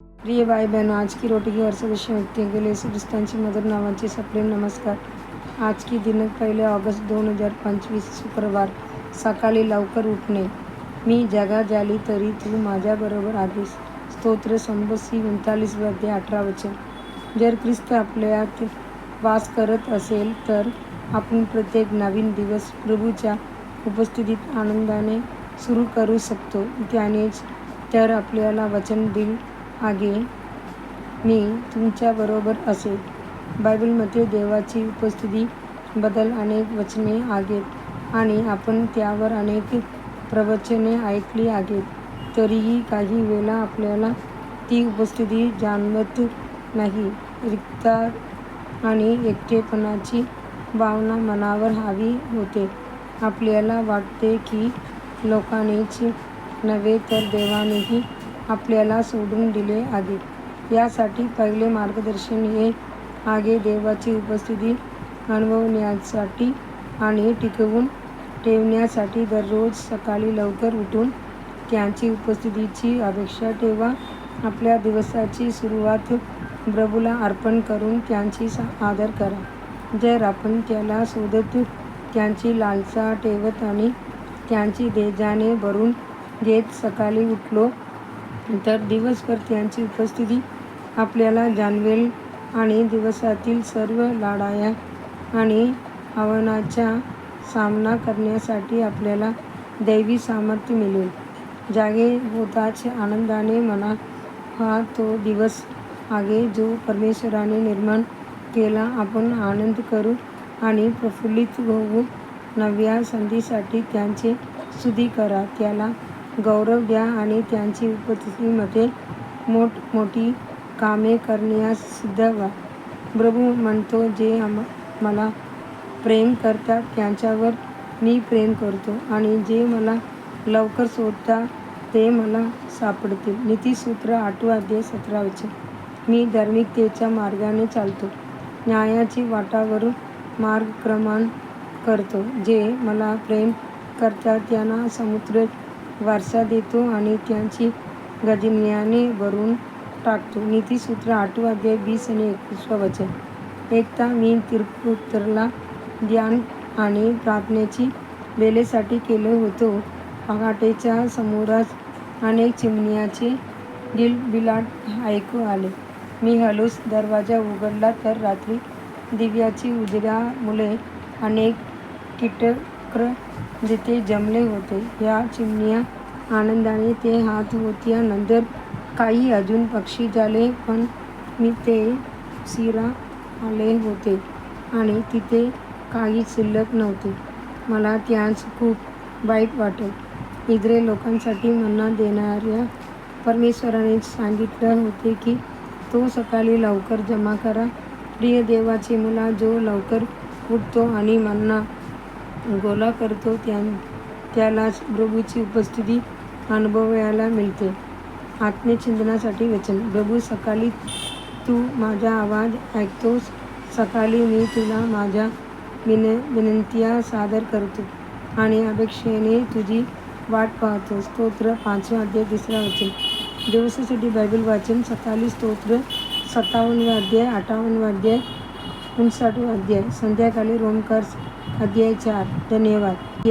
प्रिय भाई बहनों, आज की रोटी की वर्षवर्षीय व्यक्ती गेले येशू ख्रिस्तांची मधुर नावाचे सप्रेम नमस्कार. आज की दिनांक 1 ऑगस्ट 2025 शुक्रवार. सकाळी लवकर उठणे. मी जगात झाली तरी तू माझ्याबरोबर आहेस. स्तोत्र संबसी 39 अध्याय 18 वचन. जर ख्रिस्त आपल्यात वास करत असेल तर आपण प्रत्येक नवीन दिवस प्रभूच्या उपस्थितीत आनंदाने सुरू करू शकतो. त्यानेच तर आपल्याला वचन दिले आहे, मी तुमच्याबरोबर असेल. बायबलमध्ये देवाची उपस्थिती बद्दल अनेक वचने आहेत आणि आपण त्यावर अनेक प्रवचने ऐकली आहेत. तरीही काही वेळा आपल्याला ती उपस्थिती जाणवत नाही. रिक्तता आणि एकटेपणाची भावना मनावर हावी होते. आपल्याला वाटते की लोकांनीच नव्हे तर देवानेही आपल्याला सोडून दिले आहे. यासाठी पहिले मार्गदर्शन हे आहे देवाची उपस्थिती अनुभवण्यासाठी आणि टिकवून ठेवण्यासाठी दररोज सकाळी लवकर उठून त्याची उपस्थितीची अपेक्षा ठेवा. आपल्या दिवसाची सुरुवात प्रभूला अर्पण करून त्याची आदर करा. जर आपण त्याला शोधत, त्याची लालसा ठेवत आणि त्याची तेजाने भरून घेत सकाळी उठलो तर दिवसभर त्याची उपस्थिती आपल्याला जाणवेल आणि दिवसातील सर्व लढाया आणि आव्हानांचा सामना करण्यासाठी आपल्याला दैवी सामर्थ्य मिळेल. जागे होताच आनंदाने म्हणा, हा तो दिवस आहे जो परमेश्वराने निर्माण केला. आपण आनंद करू आणि प्रफुल्लित होऊ. नव्या संधीसाठी त्याची स्तुती करा, त्याला गौरव द्या आणि त्याची उपस्थितीमध्ये मोठमोठी कामे करण्यास सिद्ध व्हा. प्रभू म्हणतो, जे मला प्रेम करतात त्यांच्यावर मी प्रेम करतो आणि जे मला लवकर शोधतात ते मला सापडतील. नीतिसूत्र 8 अध्याय 17 वचन. मी धार्मिकतेच्या मार्गाने चालतो, न्यायाची वाटावरून मार्गक्रमण करतो. जे मला प्रेम करतात त्यांना समुद्र वारसा देतो आणि त्यांची खजिन्याने भरून टाकतो. नीतिसूत्र 8 अध्याय 20 आणि 21 वचन. एकदा मी तिरुपतीला ध्यान आणि प्रार्थनेची वेळेसाठी गेलो होतो. पहाटेच्या सुमारास अनेक चिमण्यांचे किलबिलाट ऐकू आले. मी हळूच दरवाजा उघडला तर रात्री दिव्याच्या उजेडामुळे अनेक कीटक तिथे जमले होते. या चिमण्या आनंदाने ते खात होत्या. नंतर काही अजून पक्षी झाले, पण मी ते उशिरा आले होते आणि तिथे काहीच शिल्लक नव्हते. मला त्याच खूप वाईट वाटले. इस्रायल लोकांसाठी मन्ना देणाऱ्या परमेश्वराने सांगितले होते की तो सकाळी लवकर जमा करा. प्रिय देवाचे मुला, जो लवकर उठतो आणि मन्ना गोळा करतो त्यालाच प्रभूची उपस्थिती अनुभवायला मिळते. आत्मचिंतनासाठी वचन. प्रभू, सकाळी तू माझा आवाज ऐकतोस. सकाळी मी तुला माझ्या विनंत्या सादर करतो आणि अपेक्षेने तुझी वाट पाहतो. स्तोत्र 5 अध्याय 3 वचन. दिवसासाठी बायबल वाचन. सकाळी स्तोत्र 57 अध्याय 58 अध्याय 59 अध्याय. संध्याकाळी रोमकर्स अध्याय 4. धन्यवाद.